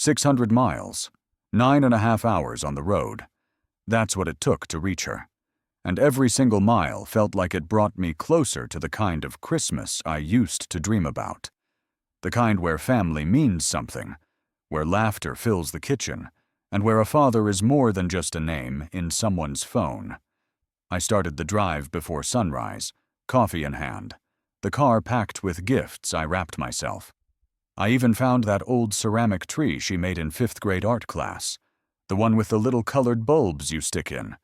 600 miles, 9.5 hours on the road. That's what it took to reach her. And every single mile felt like it brought me closer to the kind of Christmas I used to dream about. The kind where family means something, where laughter fills the kitchen, and where a father is more than just a name in someone's phone. I started the drive before sunrise, coffee in hand, the car packed with gifts I wrapped myself. I even found that old ceramic tree she made in 5th grade art class, the one with the little colored bulbs you stick in.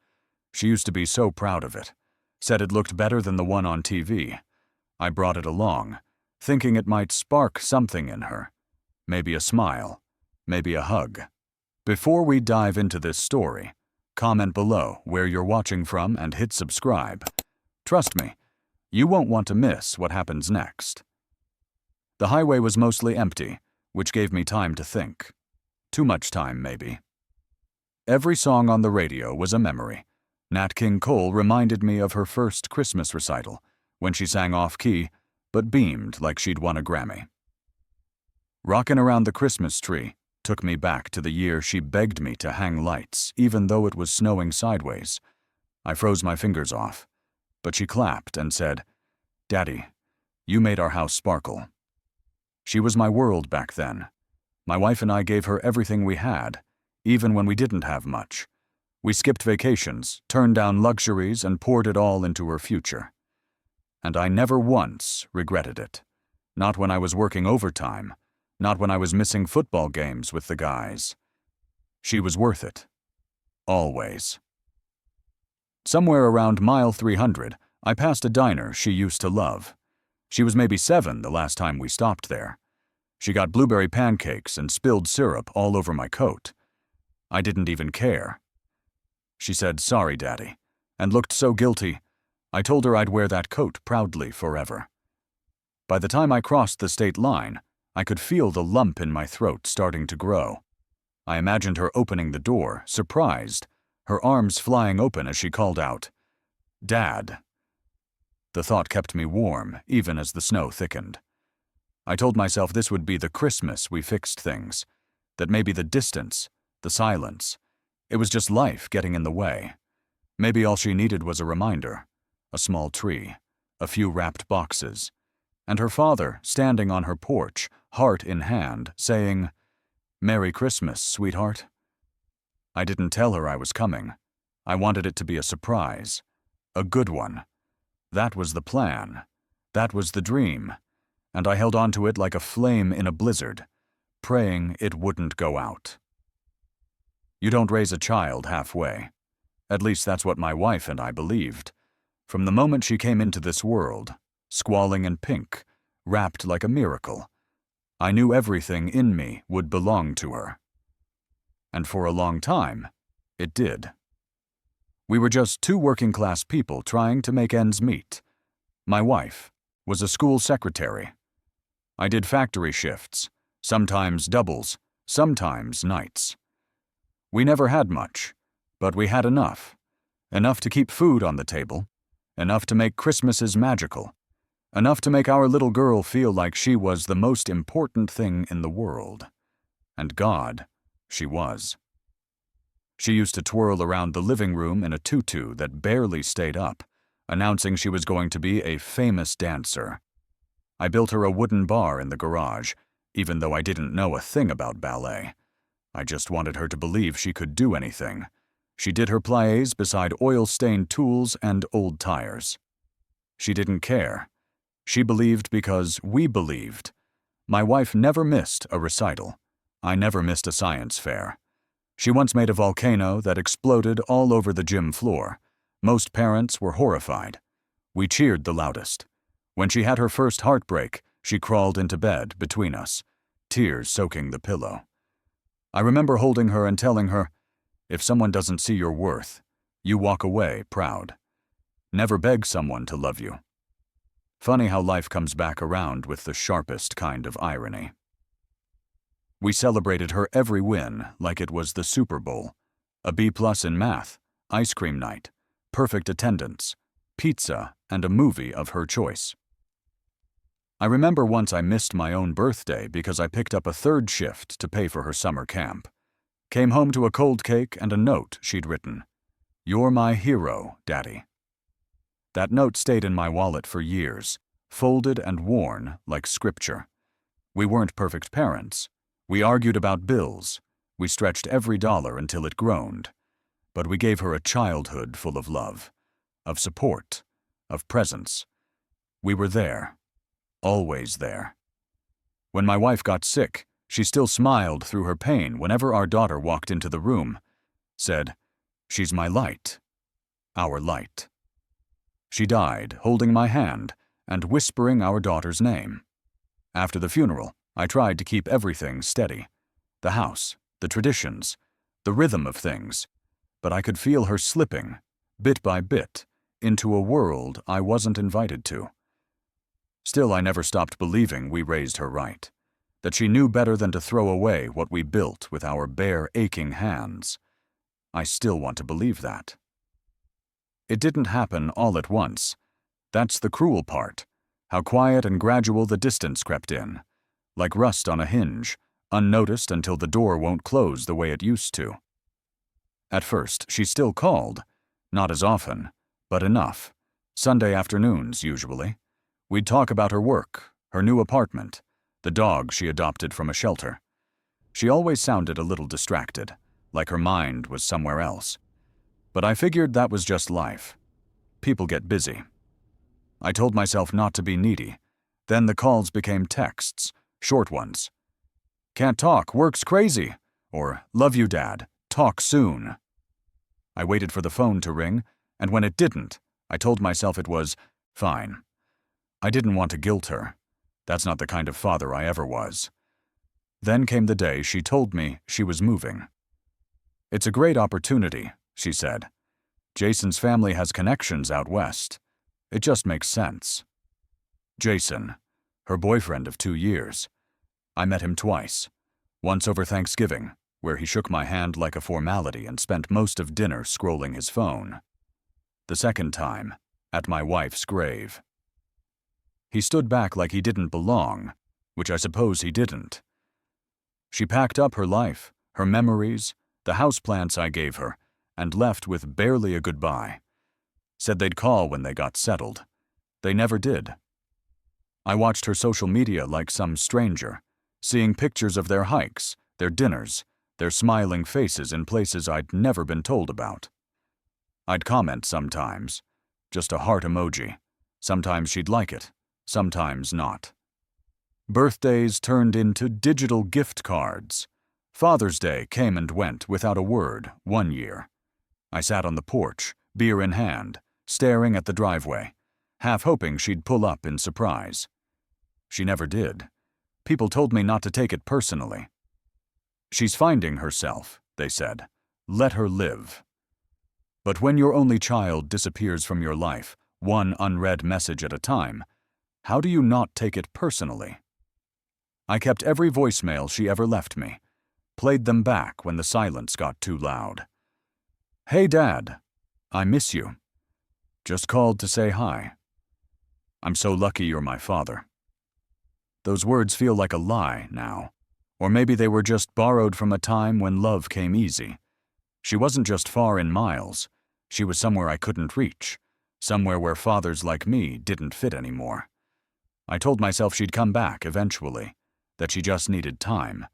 She used to be so proud of it, said it looked better than the one on TV. I brought it along, thinking it might spark something in her. Maybe a smile, maybe a hug. Before we dive into this story, comment below where you're watching from and hit subscribe. Trust me, you won't want to miss what happens next. The highway was mostly empty, which gave me time to think. Too much time, maybe. Every song on the radio was a memory. Nat King Cole reminded me of her first Christmas recital, when she sang off-key, but beamed like she'd won a Grammy. Rockin' Around the Christmas Tree took me back to the year she begged me to hang lights, even though it was snowing sideways. I froze my fingers off, but she clapped and said, "Daddy, you made our house sparkle." She was my world back then. My wife and I gave her everything we had, even when we didn't have much. We skipped vacations, turned down luxuries, and poured it all into her future. And I never once regretted it. Not when I was working overtime, not when I was missing football games with the guys. She was worth it. Always. Somewhere around mile 300, I passed a diner she used to love. She was maybe 7 the last time we stopped there. She got blueberry pancakes and spilled syrup all over my coat. I didn't even care. She said, "Sorry, Daddy," and looked so guilty. I told her I'd wear that coat proudly forever. By the time I crossed the state line, I could feel the lump in my throat starting to grow. I imagined her opening the door, surprised, her arms flying open as she called out, "Dad." The thought kept me warm, even as the snow thickened. I told myself this would be the Christmas we fixed things, that maybe the distance, the silence, it was just life getting in the way. Maybe all she needed was a reminder, a small tree, a few wrapped boxes, and her father standing on her porch, heart in hand, saying, "Merry Christmas, sweetheart." I didn't tell her I was coming. I wanted it to be a surprise, a good one. That was the plan. That was the dream. And I held on to it like a flame in a blizzard, praying it wouldn't go out. You don't raise a child halfway. At least that's what my wife and I believed. From the moment she came into this world, squalling in pink, wrapped like a miracle, I knew everything in me would belong to her. And for a long time, it did. We were just 2 working-class people trying to make ends meet. My wife was a school secretary. I did factory shifts, sometimes doubles, sometimes nights. We never had much, but we had enough. Enough to keep food on the table, enough to make Christmases magical, enough to make our little girl feel like she was the most important thing in the world. And God, she was. She used to twirl around the living room in a tutu that barely stayed up, announcing she was going to be a famous dancer. I built her a wooden bar in the garage, even though I didn't know a thing about ballet. I just wanted her to believe she could do anything. She did her pliés beside oil-stained tools and old tires. She didn't care. She believed because we believed. My wife never missed a recital. I never missed a science fair. She once made a volcano that exploded all over the gym floor. Most parents were horrified. We cheered the loudest. When she had her first heartbreak, she crawled into bed between us, tears soaking the pillow. I remember holding her and telling her, "If someone doesn't see your worth, you walk away proud. Never beg someone to love you." Funny how life comes back around with the sharpest kind of irony. We celebrated her every win like it was the Super Bowl. A B+ in math, ice cream night, perfect attendance, pizza, and a movie of her choice. I remember once I missed my own birthday because I picked up a third shift to pay for her summer camp. Came home to a cold cake and a note she'd written. "You're my hero, Daddy." That note stayed in my wallet for years, folded and worn like scripture. We weren't perfect parents. We argued about bills. We stretched every dollar until it groaned. But we gave her a childhood full of love, of support, of presence. We were there, always there. When my wife got sick, she still smiled through her pain whenever our daughter walked into the room, said, "She's my light, our light." She died holding my hand and whispering our daughter's name. After the funeral, I tried to keep everything steady. The house, the traditions, the rhythm of things. But I could feel her slipping, bit by bit, into a world I wasn't invited to. Still, I never stopped believing we raised her right, that she knew better than to throw away what we built with our bare, aching hands. I still want to believe that. It didn't happen all at once. That's the cruel part, how quiet and gradual the distance crept in, like rust on a hinge, unnoticed until the door won't close the way it used to. At first, she still called, not as often, but enough. Sunday afternoons, usually. We'd talk about her work, her new apartment, the dog she adopted from a shelter. She always sounded a little distracted, like her mind was somewhere else. But I figured that was just life. People get busy. I told myself not to be needy. Then the calls became texts, short ones. "Can't talk, work's crazy," or "Love you, Dad, talk soon." I waited for the phone to ring, and when it didn't, I told myself it was fine. I didn't want to guilt her. That's not the kind of father I ever was. Then came the day she told me she was moving. "It's a great opportunity," she said. "Jason's family has connections out west. It just makes sense." Jason, her boyfriend of 2 years. I met him twice. Once over Thanksgiving, where he shook my hand like a formality and spent most of dinner scrolling his phone. The second time, at my wife's grave. He stood back like he didn't belong, which I suppose he didn't. She packed up her life, her memories, the houseplants I gave her, and left with barely a goodbye. Said they'd call when they got settled. They never did. I watched her social media like some stranger, seeing pictures of their hikes, their dinners, their smiling faces in places I'd never been told about. I'd comment sometimes, just a heart emoji. Sometimes she'd like it, sometimes not. Birthdays turned into digital gift cards. Father's Day came and went without a word one year. I sat on the porch, beer in hand, staring at the driveway, half hoping she'd pull up in surprise. She never did. People told me not to take it personally. "She's finding herself," they said. "Let her live." But when your only child disappears from your life, one unread message at a time, how do you not take it personally? I kept every voicemail she ever left me, played them back when the silence got too loud. "Hey, Dad, I miss you. Just called to say hi. I'm so lucky you're my father." Those words feel like a lie now, or maybe they were just borrowed from a time when love came easy. She wasn't just far in miles, she was somewhere I couldn't reach, somewhere where fathers like me didn't fit anymore. I told myself she'd come back eventually, that she just needed time.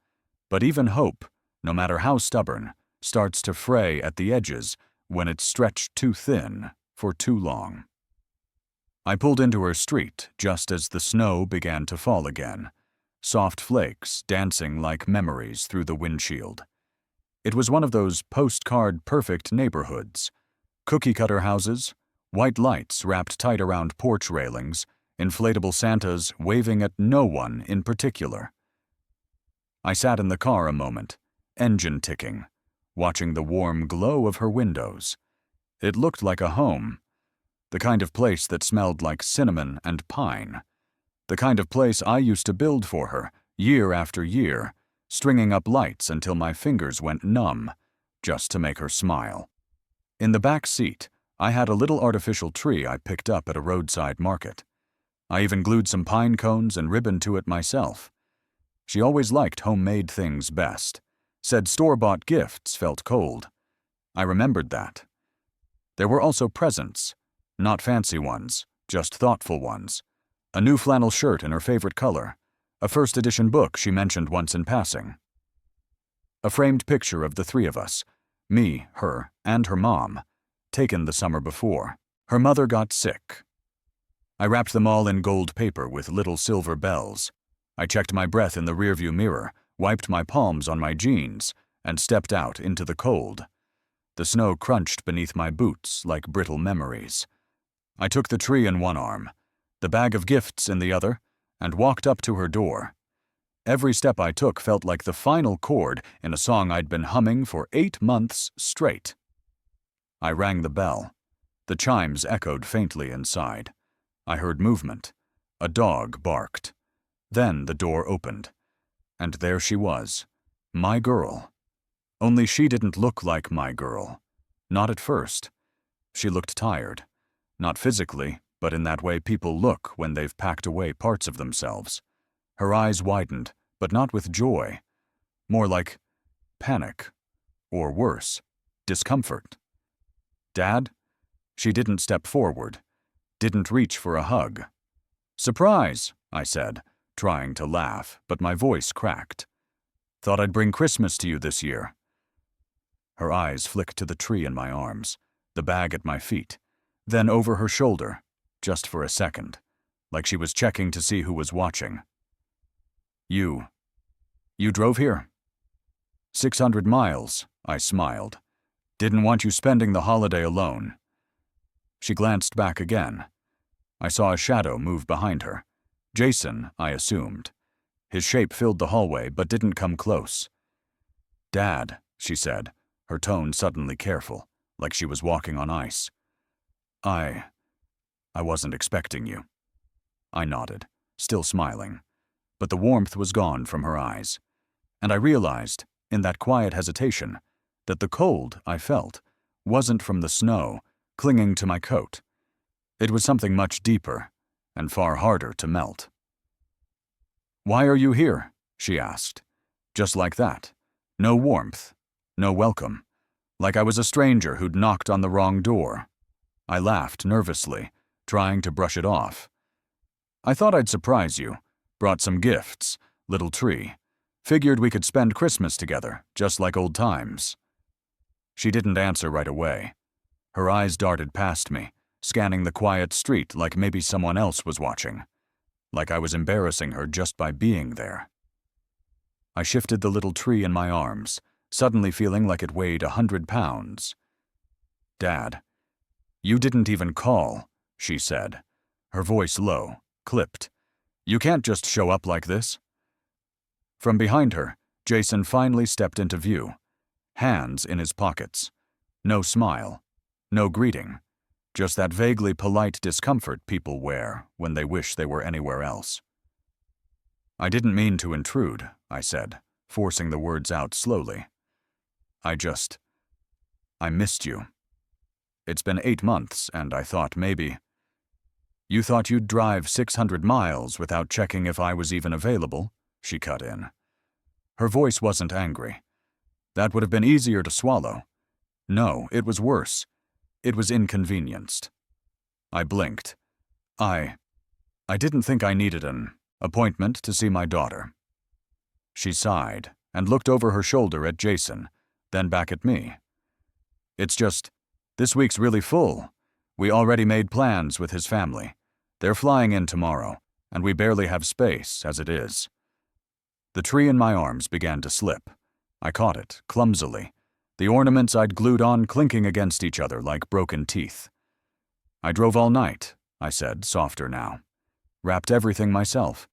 But even hope, no matter how stubborn, starts to fray at the edges when it's stretched too thin for too long. I pulled into her street just as the snow began to fall again, soft flakes dancing like memories through the windshield. It was one of those postcard-perfect neighborhoods. Cookie-cutter houses, white lights wrapped tight around porch railings, inflatable Santas waving at no one in particular. I sat in the car a moment, engine ticking, watching the warm glow of her windows. It looked like a home. The kind of place that smelled like cinnamon and pine. The kind of place I used to build for her, year after year, stringing up lights until my fingers went numb, just to make her smile. In the back seat, I had a little artificial tree I picked up at a roadside market. I even glued some pine cones and ribbon to it myself. She always liked homemade things best. Said store-bought gifts felt cold. I remembered that. There were also presents. Not fancy ones, just thoughtful ones. A new flannel shirt in her favorite color. A first-edition book she mentioned once in passing. A framed picture of the three of us, me, her, and her mom, taken the summer before. Her mother got sick. I wrapped them all in gold paper with little silver bells. I checked my breath in the rearview mirror, wiped my palms on my jeans, and stepped out into the cold. The snow crunched beneath my boots like brittle memories. I took the tree in one arm, the bag of gifts in the other, and walked up to her door. Every step I took felt like the final chord in a song I'd been humming for 8 months straight. I rang the bell. The chimes echoed faintly inside. I heard movement. A dog barked. Then the door opened. And there she was, my girl. Only she didn't look like my girl. Not at first. She looked tired. Not physically, but in that way people look when they've packed away parts of themselves. Her eyes widened, but not with joy. More like panic. Or worse, discomfort. Dad? She didn't step forward. Didn't reach for a hug. Surprise, I said, trying to laugh, but my voice cracked. Thought I'd bring Christmas to you this year. Her eyes flicked to the tree in my arms, the bag at my feet, then over her shoulder, just for a second, like she was checking to see who was watching. You drove here? 600 miles, I smiled. Didn't want you spending the holiday alone. She glanced back again. I saw a shadow move behind her. Jason, I assumed. His shape filled the hallway but didn't come close. Dad, she said, her tone suddenly careful, like she was walking on ice. I wasn't expecting you. I nodded, still smiling, but the warmth was gone from her eyes. And I realized, in that quiet hesitation, that the cold I felt wasn't from the snow clinging to my coat. It was something much deeper and far harder to melt. Why are you here? She asked. Just like that. No warmth, no welcome. Like I was a stranger who'd knocked on the wrong door. I laughed nervously, trying to brush it off. I thought I'd surprise you. Brought some gifts, little tree. Figured we could spend Christmas together, just like old times. She didn't answer right away. Her eyes darted past me, scanning the quiet street like maybe someone else was watching. Like I was embarrassing her just by being there. I shifted the little tree in my arms, suddenly feeling like it weighed 100 pounds. Dad, you didn't even call, she said, her voice low, clipped. You can't just show up like this. From behind her, Jason finally stepped into view, hands in his pockets. No smile, no greeting, just that vaguely polite discomfort people wear when they wish they were anywhere else. I didn't mean to intrude, I said, forcing the words out slowly. I missed you. It's been 8 months, and I thought maybe. You thought you'd drive 600 miles without checking if I was even available, she cut in. Her voice wasn't angry. That would have been easier to swallow. No, it was worse. It was inconvenienced. I blinked. I didn't think I needed an appointment to see my daughter. She sighed and looked over her shoulder at Jason, then back at me. It's just, this week's really full. We already made plans with his family. They're flying in tomorrow, and we barely have space as it is. The tree in my arms began to slip. I caught it, clumsily, the ornaments I'd glued on clinking against each other like broken teeth. I drove all night, I said, softer now. Wrapped everything myself.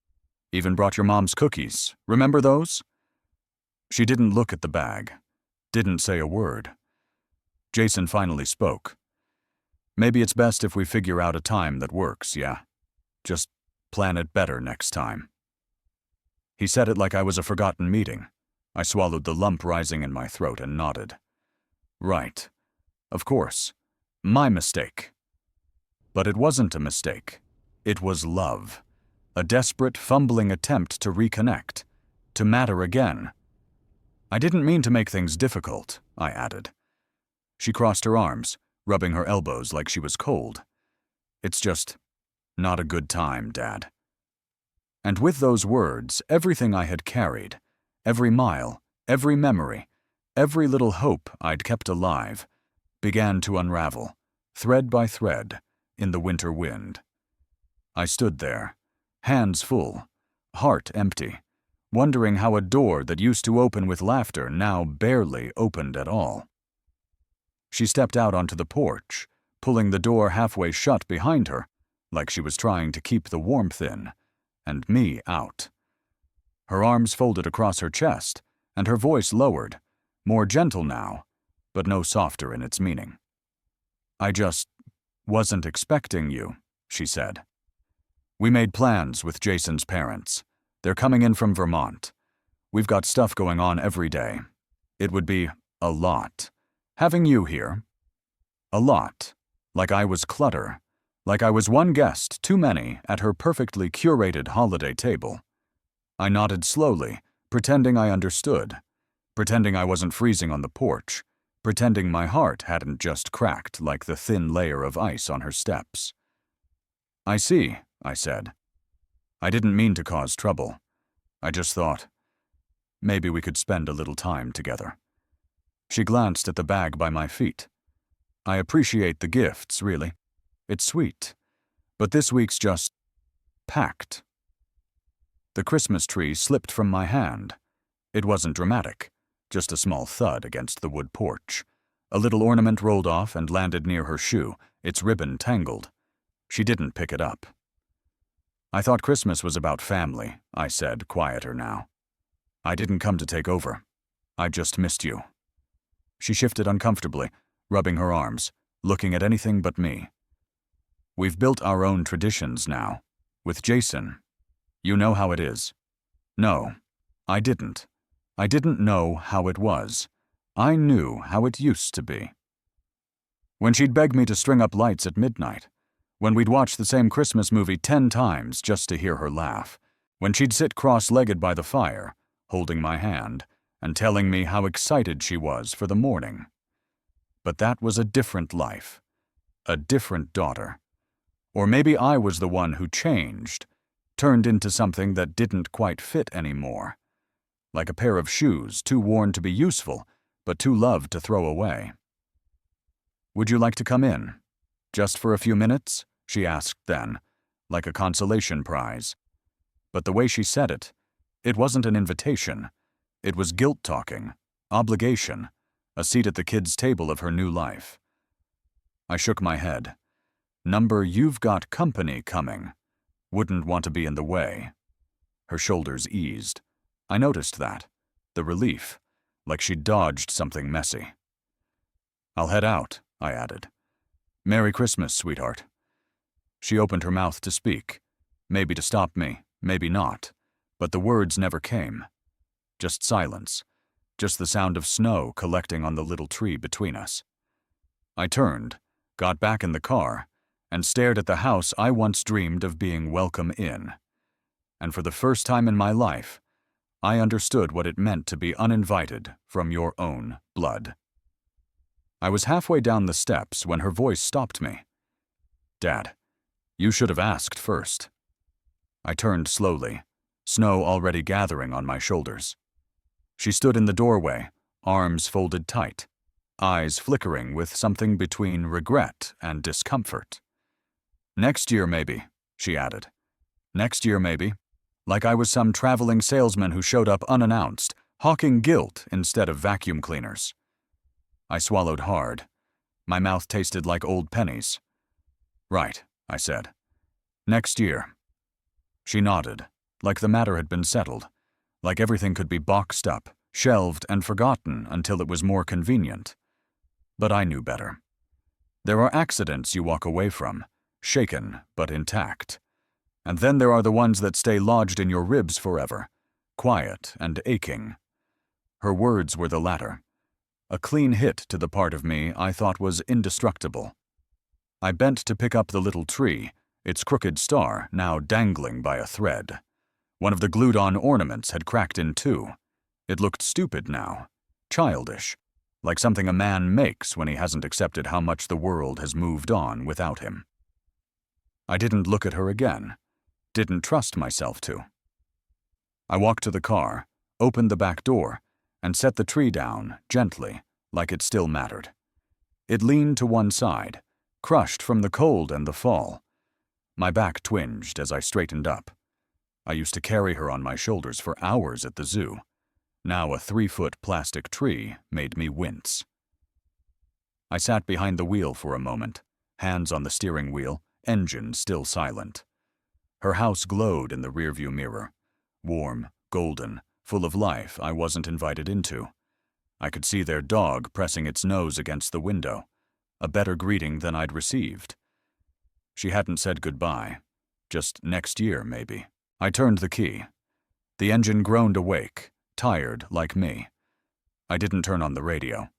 Even brought your mom's cookies. Remember those? She didn't look at the bag. Didn't say a word. Jason finally spoke. Maybe it's best if we figure out a time that works, yeah? Just plan it better next time. He said it like I was a forgotten meeting. I swallowed the lump rising in my throat and nodded. Right. Of course. My mistake. But it wasn't a mistake. It was love. A desperate, fumbling attempt to reconnect, to matter again. I didn't mean to make things difficult, I added. She crossed her arms, rubbing her elbows like she was cold. It's just not a good time, Dad. And with those words, everything I had carried, every mile, every memory, every little hope I'd kept alive, began to unravel, thread by thread, in the winter wind. I stood there, hands full, heart empty, wondering how a door that used to open with laughter now barely opened at all. She stepped out onto the porch, pulling the door halfway shut behind her, like she was trying to keep the warmth in, and me out. Her arms folded across her chest, and her voice lowered, more gentle now, but no softer in its meaning. I just wasn't expecting you, she said. We made plans with Jason's parents. They're coming in from Vermont. We've got stuff going on every day. It would be a lot. Having you here. A lot. Like I was clutter. Like I was one guest too many at her perfectly curated holiday table. I nodded slowly, pretending I understood. Pretending I wasn't freezing on the porch. Pretending my heart hadn't just cracked like the thin layer of ice on her steps. I see, I said. I didn't mean to cause trouble. I just thought, maybe we could spend a little time together. She glanced at the bag by my feet. I appreciate the gifts, really. It's sweet. But this week's just packed. The Christmas tree slipped from my hand. It wasn't dramatic, just a small thud against the wood porch. A little ornament rolled off and landed near her shoe, its ribbon tangled. She didn't pick it up. I thought Christmas was about family, I said, quieter now. I didn't come to take over. I just missed you. She shifted uncomfortably, rubbing her arms, looking at anything but me. We've built our own traditions now. With Jason. You know how it is. No, I didn't. I didn't know how it was. I knew how it used to be. When she'd beg me to string up lights at midnight. When we'd watch the same Christmas movie 10 times just to hear her laugh. When she'd sit cross-legged by the fire, holding my hand, and telling me how excited she was for the morning. But that was a different life. A different daughter. Or maybe I was the one who changed, turned into something that didn't quite fit anymore. Like a pair of shoes too worn to be useful, but too loved to throw away. Would you like to come in? Just for a few minutes? She asked then, like a consolation prize. But the way she said it, it wasn't an invitation. It was guilt-talking, obligation, a seat at the kids' table of her new life. I shook my head. Number, you've got company coming. Wouldn't want to be in the way. Her shoulders eased. I noticed that. The relief. Like she'd dodged something messy. I'll head out, I added. Merry Christmas, sweetheart. She opened her mouth to speak. Maybe to stop me, maybe not. But the words never came. Just silence. Just the sound of snow collecting on the little tree between us. I turned, got back in the car, and stared at the house I once dreamed of being welcome in. And for the first time in my life, I understood what it meant to be uninvited from your own blood. I was halfway down the steps when her voice stopped me. Dad, you should have asked first. I turned slowly, snow already gathering on my shoulders. She stood in the doorway, arms folded tight, eyes flickering with something between regret and discomfort. Next year, maybe, she added. Next year, maybe. Like I was some traveling salesman who showed up unannounced, hawking guilt instead of vacuum cleaners. I swallowed hard. My mouth tasted like old pennies. Right, I said. Next year. She nodded, like the matter had been settled, like everything could be boxed up, shelved, and forgotten until it was more convenient. But I knew better. There are accidents you walk away from, shaken but intact. And then there are the ones that stay lodged in your ribs forever, quiet and aching. Her words were the latter. A clean hit to the part of me I thought was indestructible. I bent to pick up the little tree, its crooked star now dangling by a thread. One of the glued-on ornaments had cracked in two. It looked stupid now, childish, like something a man makes when he hasn't accepted how much the world has moved on without him. I didn't look at her again, didn't trust myself to. I walked to the car, opened the back door, and set the tree down, gently, like it still mattered. It leaned to one side, crushed from the cold and the fall. My back twinged as I straightened up. I used to carry her on my shoulders for hours at the zoo. Now a 3-foot plastic tree made me wince. I sat behind the wheel for a moment, hands on the steering wheel, engine still silent. Her house glowed in the rearview mirror, warm, golden, full of life I wasn't invited into. I could see their dog pressing its nose against the window, a better greeting than I'd received. She hadn't said goodbye, just next year maybe. I turned the key. The engine groaned awake, tired like me. I didn't turn on the radio.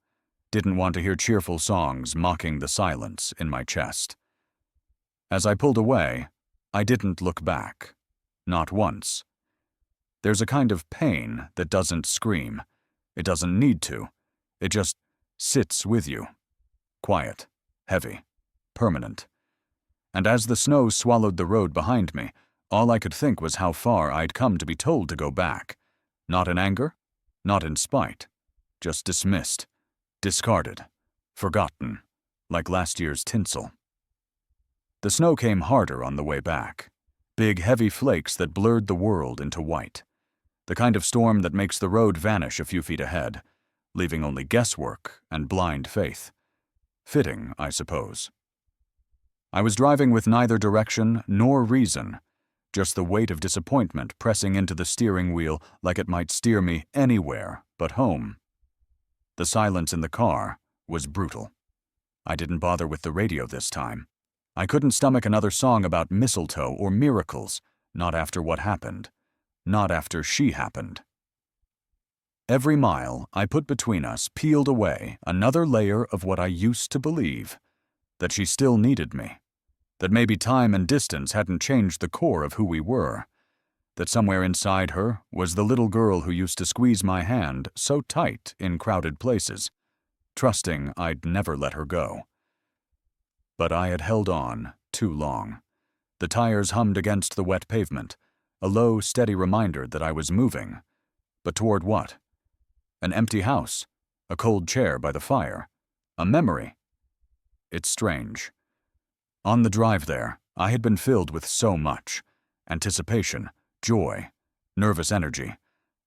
Didn't want to hear cheerful songs mocking the silence in my chest. As I pulled away, I didn't look back. Not once. There's a kind of pain that doesn't scream. It doesn't need to. It just sits with you. Quiet, heavy, permanent. And as the snow swallowed the road behind me, all I could think was how far I'd come to be told to go back. Not in anger, not in spite. Just dismissed, discarded, forgotten, like last year's tinsel. The snow came harder on the way back. Big, heavy flakes that blurred the world into white. The kind of storm that makes the road vanish a few feet ahead, leaving only guesswork and blind faith. Fitting, I suppose. I was driving with neither direction nor reason, just the weight of disappointment pressing into the steering wheel like it might steer me anywhere but home. The silence in the car was brutal. I didn't bother with the radio this time. I couldn't stomach another song about mistletoe or miracles, not after what happened, not after she happened. Every mile I put between us peeled away another layer of what I used to believe, that she still needed me, that maybe time and distance hadn't changed the core of who we were, that somewhere inside her was the little girl who used to squeeze my hand so tight in crowded places, trusting I'd never let her go. But I had held on too long. The tires hummed against the wet pavement, a low, steady reminder that I was moving. But toward what? An empty house, a cold chair by the fire, a memory. It's strange. On the drive there, I had been filled with so much. Anticipation, joy, nervous energy.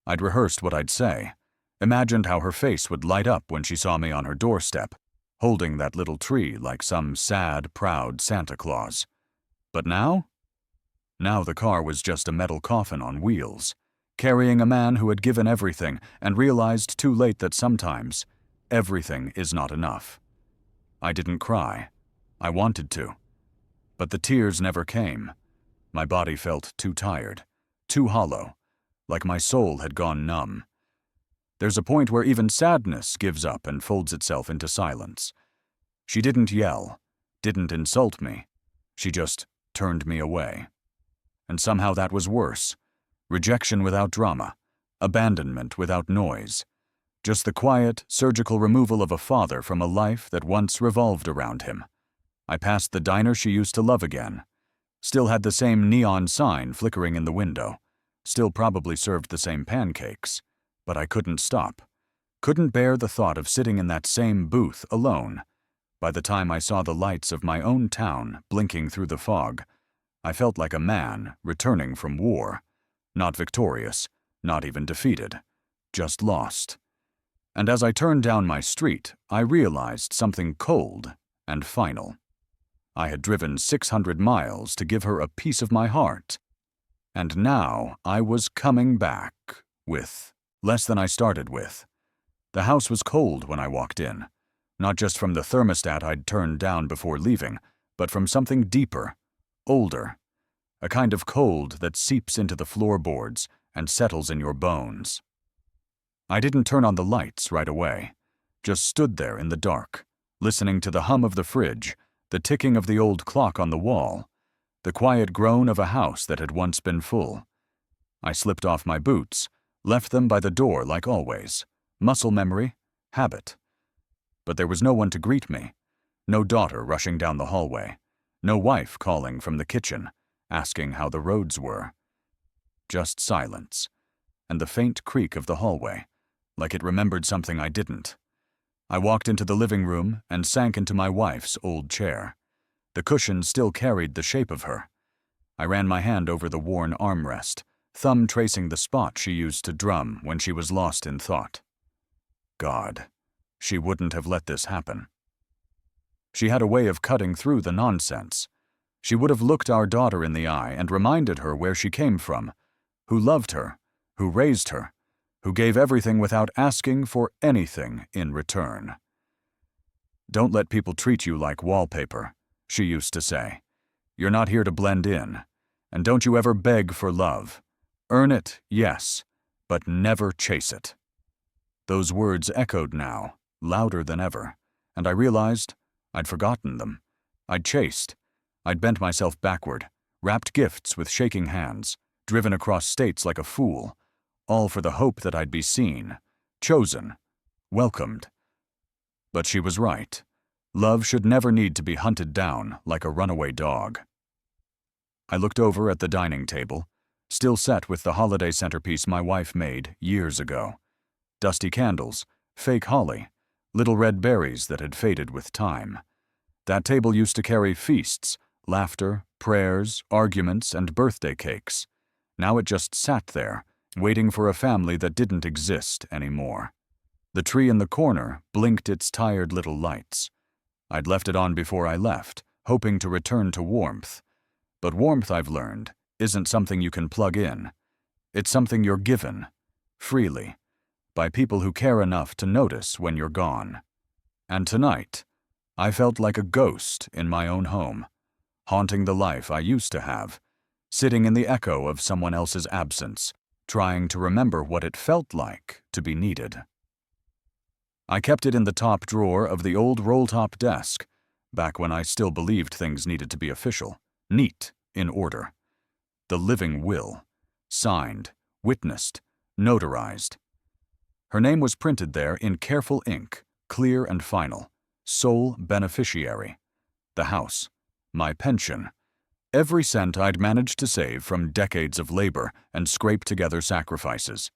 I'd rehearsed what I'd say, imagined how her face would light up when she saw me on her doorstep, holding that little tree like some sad, proud Santa Claus. But now? Now the car was just a metal coffin on wheels, carrying a man who had given everything and realized too late that sometimes everything is not enough. I didn't cry. I wanted to. But the tears never came. My body felt too tired, too hollow, like my soul had gone numb. There's a point where even sadness gives up and folds itself into silence. She didn't yell, didn't insult me. She just turned me away. And somehow that was worse. Rejection without drama, abandonment without noise. Just the quiet, surgical removal of a father from a life that once revolved around him. I passed the diner she used to love again. Still had the same neon sign flickering in the window. Still probably served the same pancakes. But I couldn't stop. Couldn't bear the thought of sitting in that same booth alone. By the time I saw the lights of my own town blinking through the fog, I felt like a man returning from war. Not victorious, not even defeated. Just lost. And as I turned down my street, I realized something cold and final. I had driven 600 miles to give her a piece of my heart. And now I was coming back with less than I started with. The house was cold when I walked in, not just from the thermostat I'd turned down before leaving, but from something deeper, older, a kind of cold that seeps into the floorboards and settles in your bones. I didn't turn on the lights right away, just stood there in the dark, listening to the hum of the fridge, the ticking of the old clock on the wall, the quiet groan of a house that had once been full. I slipped off my boots, left them by the door like always. Muscle memory, habit. But there was no one to greet me. No daughter rushing down the hallway. No wife calling from the kitchen, asking how the roads were. Just silence, and the faint creak of the hallway, like it remembered something I didn't. I walked into the living room and sank into my wife's old chair. The cushion still carried the shape of her. I ran my hand over the worn armrest, thumb tracing the spot she used to drum when she was lost in thought. God, she wouldn't have let this happen. She had a way of cutting through the nonsense. She would have looked our daughter in the eye and reminded her where she came from, who loved her, who raised her, who gave everything without asking for anything in return. Don't let people treat you like wallpaper, she used to say. You're not here to blend in, and don't you ever beg for love. Earn it, yes, but never chase it. Those words echoed now, louder than ever, and I realized I'd forgotten them. I'd chased. I'd bent myself backward, wrapped gifts with shaking hands, driven across states like a fool, all for the hope that I'd be seen, chosen, welcomed. But she was right. Love should never need to be hunted down like a runaway dog. I looked over at the dining table, still set with the holiday centerpiece my wife made years ago. Dusty candles, fake holly, little red berries that had faded with time. That table used to carry feasts, laughter, prayers, arguments, and birthday cakes. Now it just sat there, waiting for a family that didn't exist anymore. The tree in the corner blinked its tired little lights. I'd left it on before I left, hoping to return to warmth. But warmth, I've learned, isn't something you can plug in. It's something you're given, freely, by people who care enough to notice when you're gone. And tonight, I felt like a ghost in my own home, haunting the life I used to have, sitting in the echo of someone else's absence, trying to remember what it felt like to be needed. I kept it in the top drawer of the old roll-top desk, back when I still believed things needed to be official, neat, in order. The living will, signed, witnessed, notarized. Her name was printed there in careful ink, clear and final, sole beneficiary. The house, my pension, every cent I'd managed to save from decades of labor and scrape together sacrifices.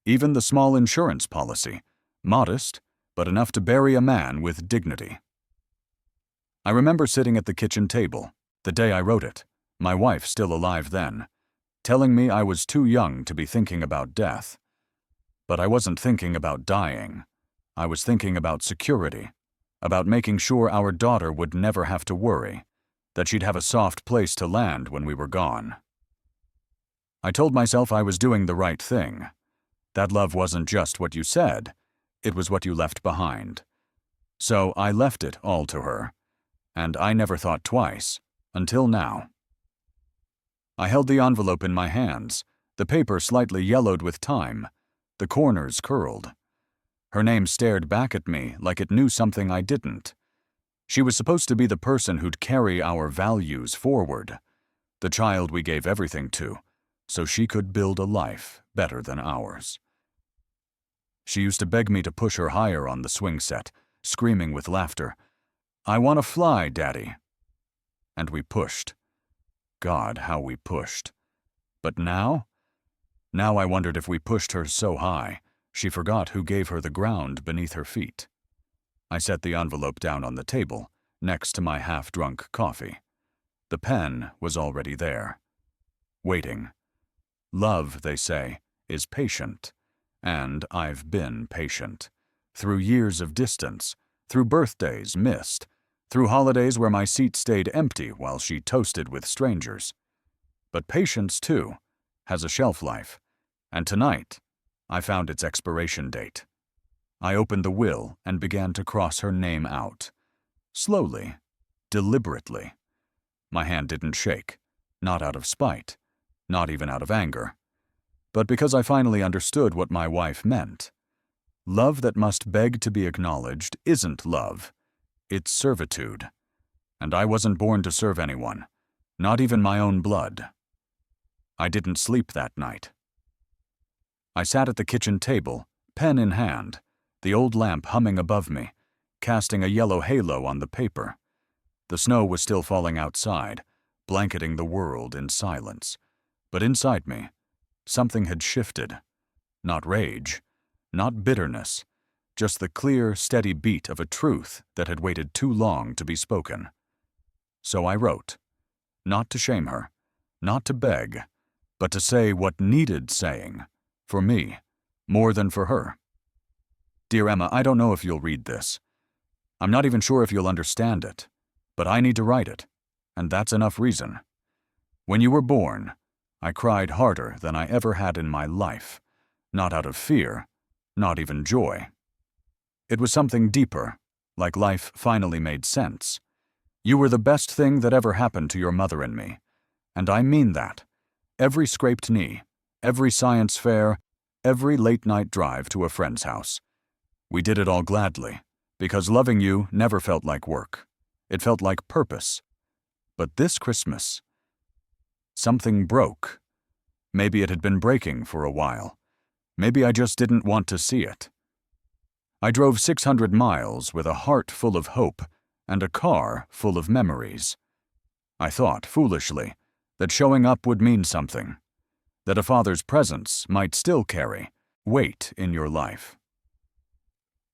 Even the small insurance policy, modest, but enough to bury a man with dignity. I remember sitting at the kitchen table, the day I wrote it, my wife still alive then, telling me I was too young to be thinking about death. But I wasn't thinking about dying. I was thinking about security, about making sure our daughter would never have to worry, that she'd have a soft place to land when we were gone. I told myself I was doing the right thing. That love wasn't just what you said, it was what you left behind. So I left it all to her, and I never thought twice, until now. I held the envelope in my hands, the paper slightly yellowed with time, the corners curled. Her name stared back at me like it knew something I didn't. She was supposed to be the person who'd carry our values forward, the child we gave everything to, so she could build a life better than ours. She used to beg me to push her higher on the swing set, screaming with laughter, "I want to fly, Daddy." And we pushed. God, how we pushed. But now? Now I wondered if we pushed her so high, she forgot who gave her the ground beneath her feet. I set the envelope down on the table, next to my half-drunk coffee. The pen was already there. Waiting. Love, they say, is patient. And I've been patient. Through years of distance, through birthdays missed, through holidays where my seat stayed empty while she toasted with strangers. But patience, too, has a shelf life, and tonight I found its expiration date. I opened the will and began to cross her name out. Slowly, deliberately. My hand didn't shake, not out of spite, not even out of anger, but because I finally understood what my wife meant. Love that must beg to be acknowledged isn't love. It's servitude. And I wasn't born to serve anyone. Not even my own blood. I didn't sleep that night. I sat at the kitchen table, pen in hand, the old lamp humming above me, casting a yellow halo on the paper. The snow was still falling outside, blanketing the world in silence. But inside me, something had shifted. Not rage, not bitterness, just the clear, steady beat of a truth that had waited too long to be spoken. So I wrote, not to shame her, not to beg, but to say what needed saying, for me, more than for her. Dear Emma, I don't know if you'll read this. I'm not even sure if you'll understand it, but I need to write it, and that's enough reason. When you were born, I cried harder than I ever had in my life, not out of fear, not even joy. It was something deeper, like life finally made sense. You were the best thing that ever happened to your mother and me, and I mean that. Every scraped knee, every science fair, every late-night drive to a friend's house. We did it all gladly, because loving you never felt like work. It felt like purpose. But this Christmas, something broke. Maybe it had been breaking for a while. Maybe I just didn't want to see it. I drove 600 miles with a heart full of hope and a car full of memories. I thought, foolishly, that showing up would mean something, that a father's presence might still carry weight in your life.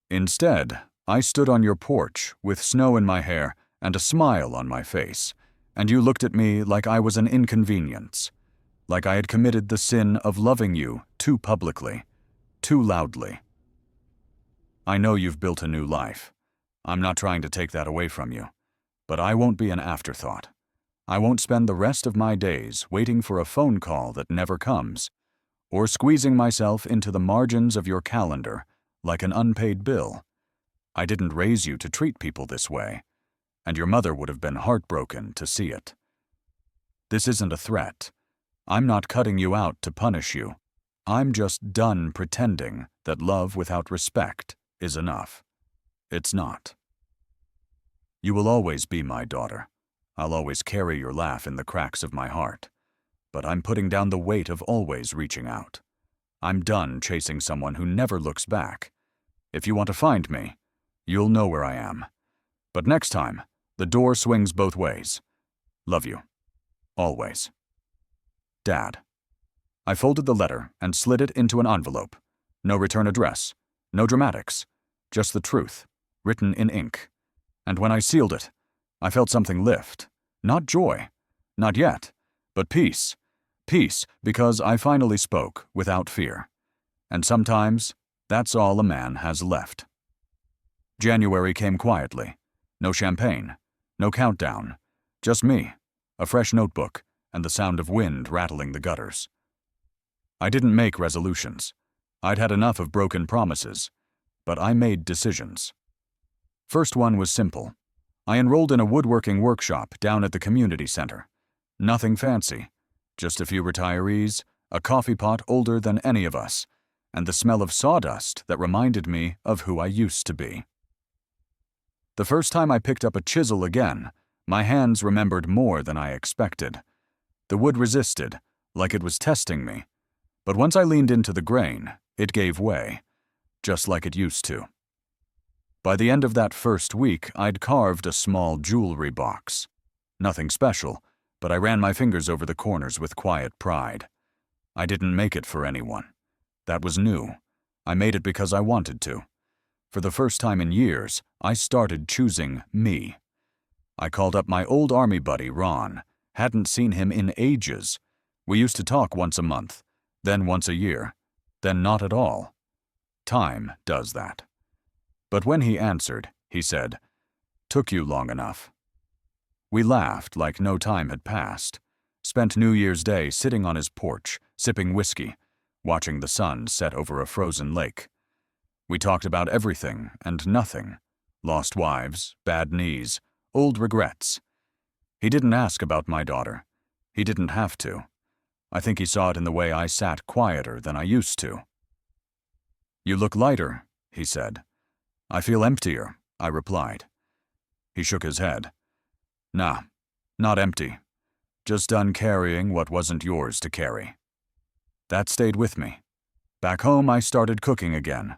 Instead, I stood on your porch with snow in my hair and a smile on my face, and you looked at me like I was an inconvenience, like I had committed the sin of loving you too publicly, too loudly. I know you've built a new life. I'm not trying to take that away from you, but I won't be an afterthought. I won't spend the rest of my days waiting for a phone call that never comes, or squeezing myself into the margins of your calendar like an unpaid bill. I didn't raise you to treat people this way, and your mother would have been heartbroken to see it. This isn't a threat. I'm not cutting you out to punish you. I'm just done pretending that love without respect is enough. It's not. You will always be my daughter. I'll always carry your laugh in the cracks of my heart. But I'm putting down the weight of always reaching out. I'm done chasing someone who never looks back. If you want to find me, you'll know where I am. But next time, the door swings both ways. Love you. Always. Dad. I folded the letter and slid it into an envelope. No return address. No dramatics. Just the truth, written in ink. And when I sealed it, I felt something lift. Not joy. Not yet. But peace. Peace, because I finally spoke without fear. And sometimes, that's all a man has left. January came quietly. No champagne. No countdown. Just me, a fresh notebook, and the sound of wind rattling the gutters. I didn't make resolutions. I'd had enough of broken promises. But I made decisions. First one was simple. I enrolled in a woodworking workshop down at the community center. Nothing fancy. Just a few retirees, a coffee pot older than any of us, and the smell of sawdust that reminded me of who I used to be. The first time I picked up a chisel again, my hands remembered more than I expected. The wood resisted, like it was testing me. But once I leaned into the grain, it gave way. Just like it used to. By the end of that first week, I'd carved a small jewelry box. Nothing special, but I ran my fingers over the corners with quiet pride. I didn't make it for anyone. That was new. I made it because I wanted to. For the first time in years, I started choosing me. I called up my old army buddy, Ron. Hadn't seen him in ages. We used to talk once a month, then once a year, then not at all. Time does that. But when he answered, he said, "Took you long enough." We laughed like no time had passed, spent New Year's Day sitting on his porch, sipping whiskey, watching the sun set over a frozen lake. We talked about everything and nothing, lost wives, bad knees, old regrets. He didn't ask about my daughter. He didn't have to. I think he saw it in the way I sat quieter than I used to. "You look lighter," he said. "I feel emptier," I replied. He shook his head. "Nah, not empty. Just done carrying what wasn't yours to carry. That stayed with me. Back home, I started cooking again,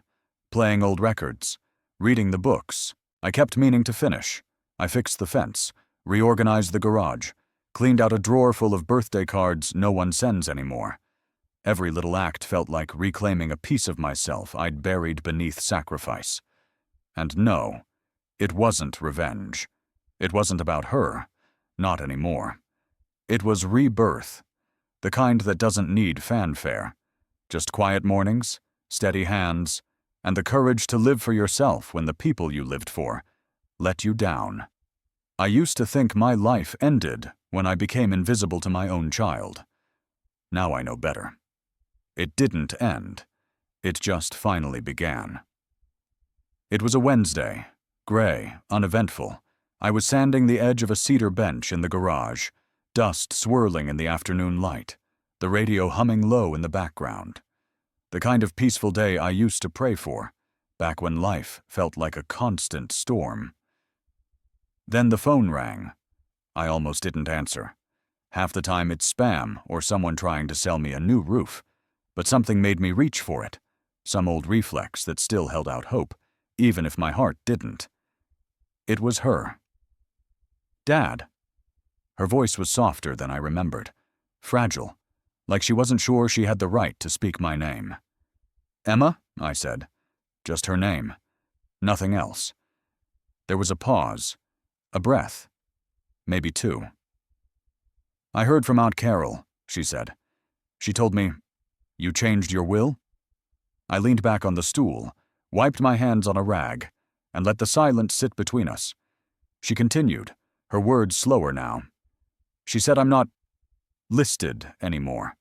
playing old records, reading the books I kept meaning to finish. I fixed the fence, reorganized the garage, cleaned out a drawer full of birthday cards no one sends anymore. Every little act felt like reclaiming a piece of myself I'd buried beneath sacrifice. And no, it wasn't revenge. It wasn't about her. Not anymore. It was rebirth, the kind that doesn't need fanfare. Just quiet mornings, steady hands, and the courage to live for yourself when the people you lived for let you down. I used to think my life ended when I became invisible to my own child. Now I know better. It didn't end. It just finally began. It was a Wednesday, gray, uneventful. I was sanding the edge of a cedar bench in the garage, dust swirling in the afternoon light, the radio humming low in the background. The kind of peaceful day I used to pray for, back when life felt like a constant storm. Then the phone rang. I almost didn't answer. Half the time it's spam or someone trying to sell me a new roof, but something made me reach for it, some old reflex that still held out hope, even if my heart didn't. It was her. Dad. Her voice was softer than I remembered, fragile, like she wasn't sure she had the right to speak my name. Emma, I said. Just her name. Nothing else. There was a pause, a breath, maybe two. I heard from Aunt Carol, she said. She told me, "You changed your will?" I leaned back on the stool, wiped my hands on a rag, and let the silence sit between us. She continued, her words slower now. She said I'm not listed anymore.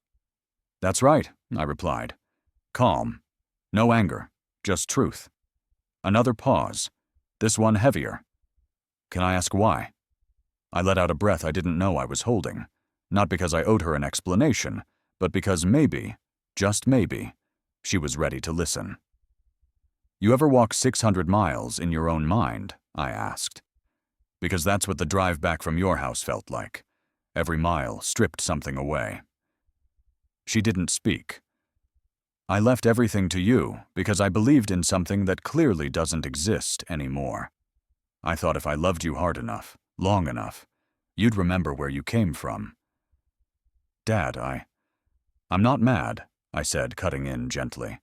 That's right, I replied. Calm. No anger, just truth. Another pause, this one heavier. Can I ask why? I let out a breath I didn't know I was holding, not because I owed her an explanation, but because maybe, just maybe, she was ready to listen. You ever walk 600 miles in your own mind? I asked. Because that's what the drive back from your house felt like. Every mile stripped something away. She didn't speak. I left everything to you because I believed in something that clearly doesn't exist anymore. I thought if I loved you hard enough, long enough, you'd remember where you came from. Dad, I'm not mad, I said, cutting in gently.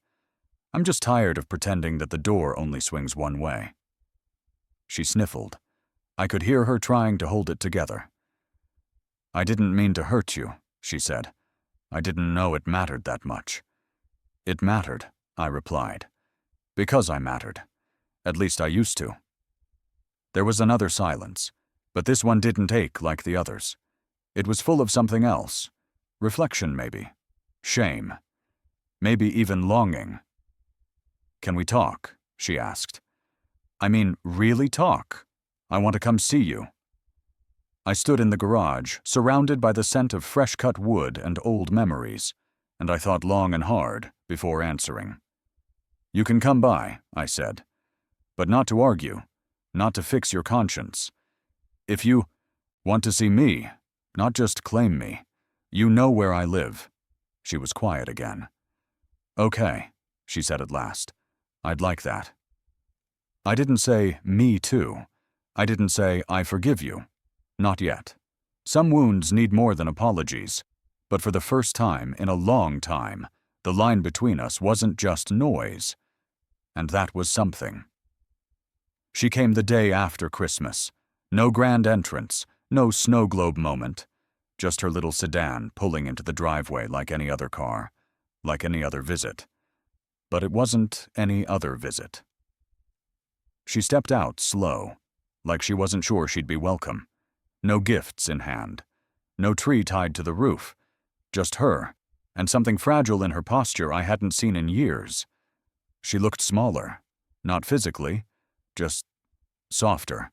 I'm just tired of pretending that the door only swings one way. She sniffled. I could hear her trying to hold it together. I didn't mean to hurt you, she said. I didn't know it mattered that much. It mattered, I replied. Because I mattered. At least I used to. There was another silence, but this one didn't ache like the others. It was full of something else. Reflection, maybe. Shame. Maybe even longing. Can we talk? She asked. I mean, really talk. I want to come see you. I stood in the garage, surrounded by the scent of fresh-cut wood and old memories, and I thought long and hard before answering. You can come by, I said, but not to argue, not to fix your conscience. If you want to see me, not just claim me, you know where I live. She was quiet again. Okay, she said at last. I'd like that. I didn't say, me too. I didn't say, I forgive you. Not yet. Some wounds need more than apologies, but for the first time in a long time, the line between us wasn't just noise, and that was something. She came the day after Christmas. No grand entrance, no snow globe moment, just her little sedan pulling into the driveway like any other car, like any other visit. But it wasn't any other visit. She stepped out slow, like she wasn't sure she'd be welcome. No gifts in hand. No tree tied to the roof. Just her, and something fragile in her posture I hadn't seen in years. She looked smaller, not physically, just softer,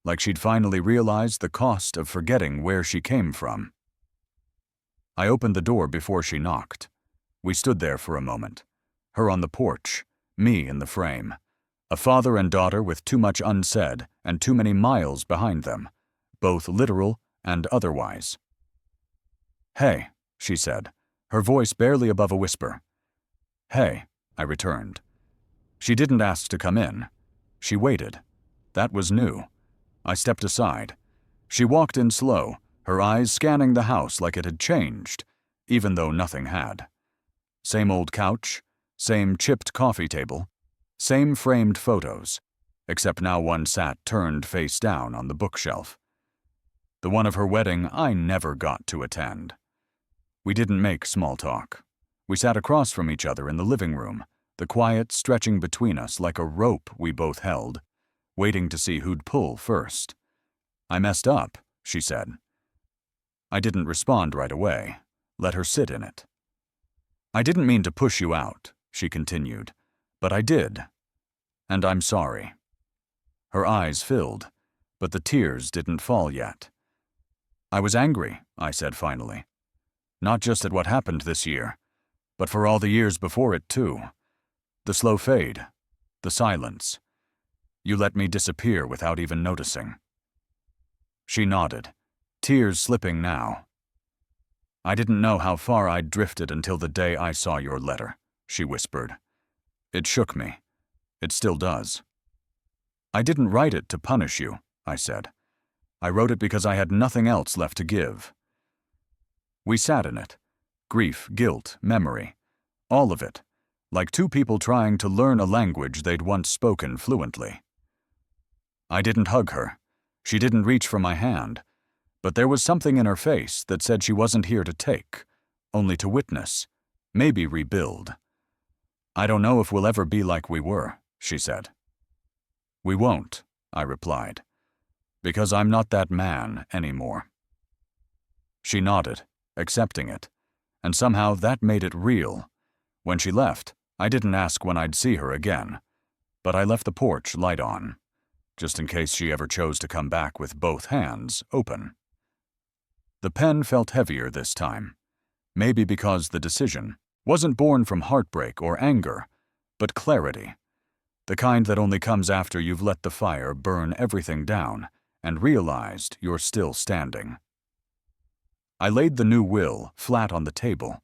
like she'd finally realized the cost of forgetting where she came from. I opened the door before she knocked. We stood there for a moment, her on the porch, me in the frame, a father and daughter with too much unsaid and too many miles behind them, both literal and otherwise. "Hey," she said, her voice barely above a whisper. "Hey," I returned. She didn't ask to come in. She waited. That was new. I stepped aside. She walked in slow, her eyes scanning the house like it had changed, even though nothing had. Same old couch, same chipped coffee table, same framed photos, except now one sat turned face down on the bookshelf. The one of her wedding I never got to attend. We didn't make small talk. We sat across from each other in the living room, the quiet stretching between us like a rope we both held, waiting to see who'd pull first. "I messed up," she said. I didn't respond right away. Let her sit in it. "I didn't mean to push you out," she continued, "but I did. And I'm sorry." Her eyes filled, but the tears didn't fall yet. "I was angry," I said finally. "Not just at what happened this year, but for all the years before it too. The slow fade, the silence. You let me disappear without even noticing." She nodded, tears slipping now. "I didn't know how far I'd drifted until the day I saw your letter," she whispered. "It shook me. It still does." "I didn't write it to punish you," I said. "I wrote it because I had nothing else left to give." We sat in it. Grief, guilt, memory. All of it. Like two people trying to learn a language they'd once spoken fluently. I didn't hug her. She didn't reach for my hand. But there was something in her face that said she wasn't here to take, only to witness, maybe rebuild. "I don't know if we'll ever be like we were," she said. "We won't," I replied, "because I'm not that man anymore." She nodded, accepting it, and somehow that made it real. When she left, I didn't ask when I'd see her again, but I left the porch light on, just in case she ever chose to come back with both hands open. The pen felt heavier this time, maybe because the decision wasn't born from heartbreak or anger, but clarity, the kind that only comes after you've let the fire burn everything down and realized you're still standing. I laid the new will flat on the table.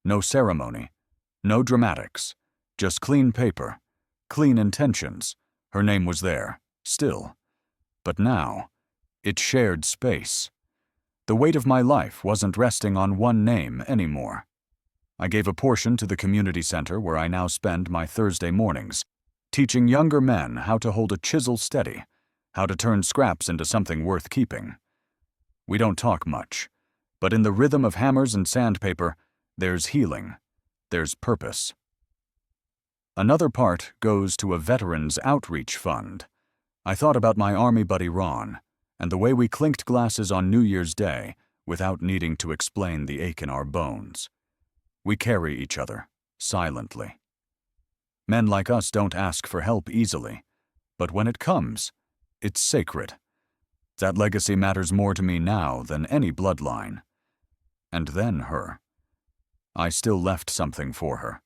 No ceremony, no dramatics, just clean paper, clean intentions. Her name was there, still. But now, it shared space. The weight of my life wasn't resting on one name anymore. I gave a portion to the community center where I now spend my Thursday mornings, teaching younger men how to hold a chisel steady, how to turn scraps into something worth keeping. We don't talk much, but in the rhythm of hammers and sandpaper, there's healing, there's purpose. Another part goes to a veterans outreach fund. I thought about my Army buddy Ron, and the way we clinked glasses on New Year's Day without needing to explain the ache in our bones. We carry each other, silently. Men like us don't ask for help easily, but when it comes, it's sacred. That legacy matters more to me now than any bloodline. And then her. I still left something for her,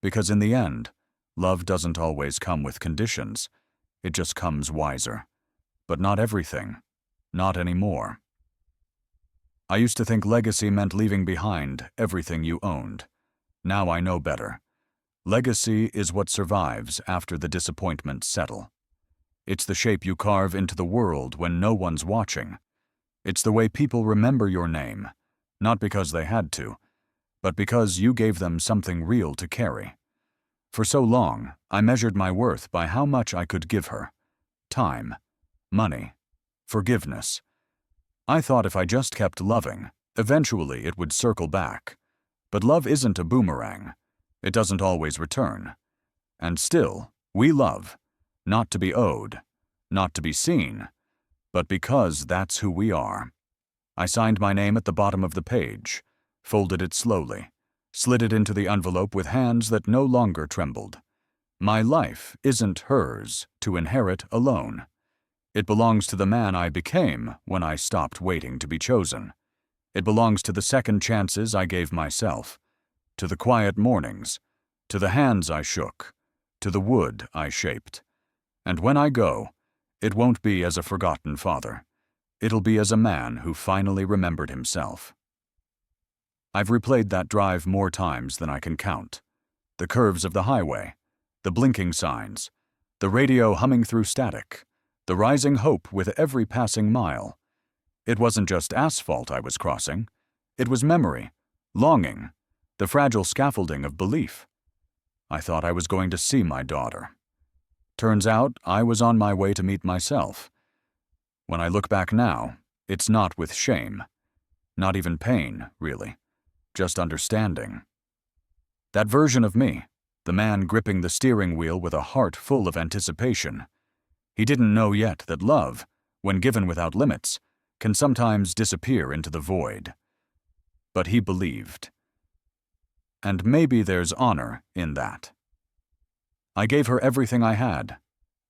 because in the end, love doesn't always come with conditions. It just comes wiser. But not everything. Not anymore. I used to think legacy meant leaving behind everything you owned. Now I know better. Legacy is what survives after the disappointments settle. It's the shape you carve into the world when no one's watching. It's the way people remember your name, not because they had to, but because you gave them something real to carry. For so long, I measured my worth by how much I could give her. Time, money, forgiveness. I thought if I just kept loving, eventually it would circle back. But love isn't a boomerang. It doesn't always return. And still, we love, not to be owed, not to be seen, but because that's who we are. I signed my name at the bottom of the page, folded it slowly, slid it into the envelope with hands that no longer trembled. My life isn't hers to inherit alone. It belongs to the man I became when I stopped waiting to be chosen. It belongs to the second chances I gave myself, to the quiet mornings, to the hands I shook, to the wood I shaped. And when I go, it won't be as a forgotten father. It'll be as a man who finally remembered himself. I've replayed that drive more times than I can count. The curves of the highway, the blinking signs, the radio humming through static, the rising hope with every passing mile. It wasn't just asphalt I was crossing. It was memory, longing, the fragile scaffolding of belief. I thought I was going to see my daughter. Turns out I was on my way to meet myself. When I look back now, it's not with shame. Not even pain, really. Just understanding. That version of me, the man gripping the steering wheel with a heart full of anticipation. He didn't know yet that love, when given without limits, can sometimes disappear into the void. But he believed. And maybe there's honor in that. I gave her everything I had,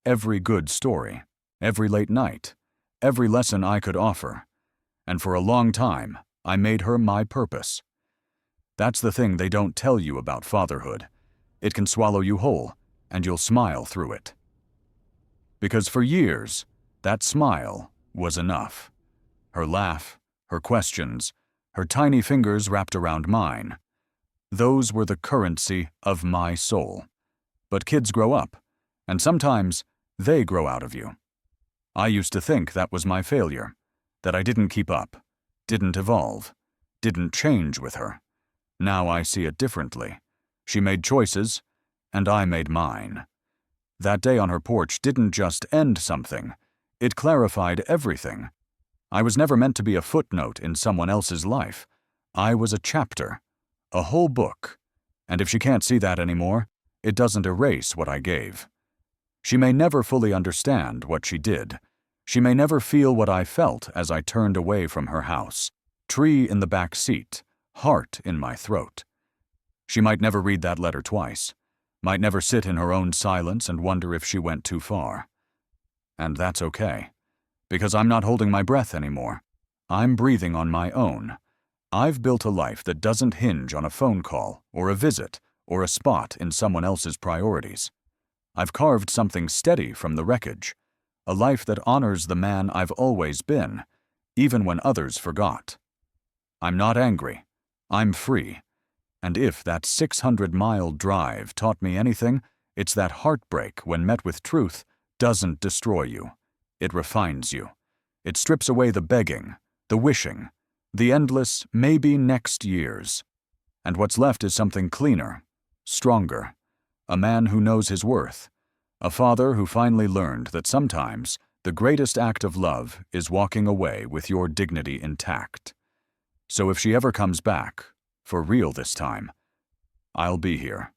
every good story, every late night, every lesson I could offer, and for a long time, I made her my purpose. That's the thing they don't tell you about fatherhood. It can swallow you whole, and you'll smile through it. Because for years, that smile was enough. Her laugh, her questions, her tiny fingers wrapped around mine. Those were the currency of my soul. But kids grow up, and sometimes they grow out of you. I used to think that was my failure, that I didn't keep up, didn't evolve, didn't change with her. Now I see it differently. She made choices, and I made mine. That day on her porch didn't just end something, it clarified everything. I was never meant to be a footnote in someone else's life. I was a chapter, a whole book. And if she can't see that anymore, it doesn't erase what I gave. She may never fully understand what she did. She may never feel what I felt as I turned away from her house. Tree in the back seat, heart in my throat. She might never read that letter twice, might never sit in her own silence and wonder if she went too far. And that's okay, because I'm not holding my breath anymore. I'm breathing on my own. I've built a life that doesn't hinge on a phone call or a visit or a spot in someone else's priorities. I've carved something steady from the wreckage, a life that honors the man I've always been, even when others forgot. I'm not angry. I'm free. And if that 600-mile drive taught me anything, it's that heartbreak, when met with truth, doesn't destroy you. It refines you. It strips away the begging, the wishing, the endless maybe next years. And what's left is something cleaner, stronger, a man who knows his worth, a father who finally learned that sometimes the greatest act of love is walking away with your dignity intact. So if she ever comes back, for real this time, I'll be here,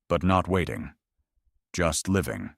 but not waiting, just living.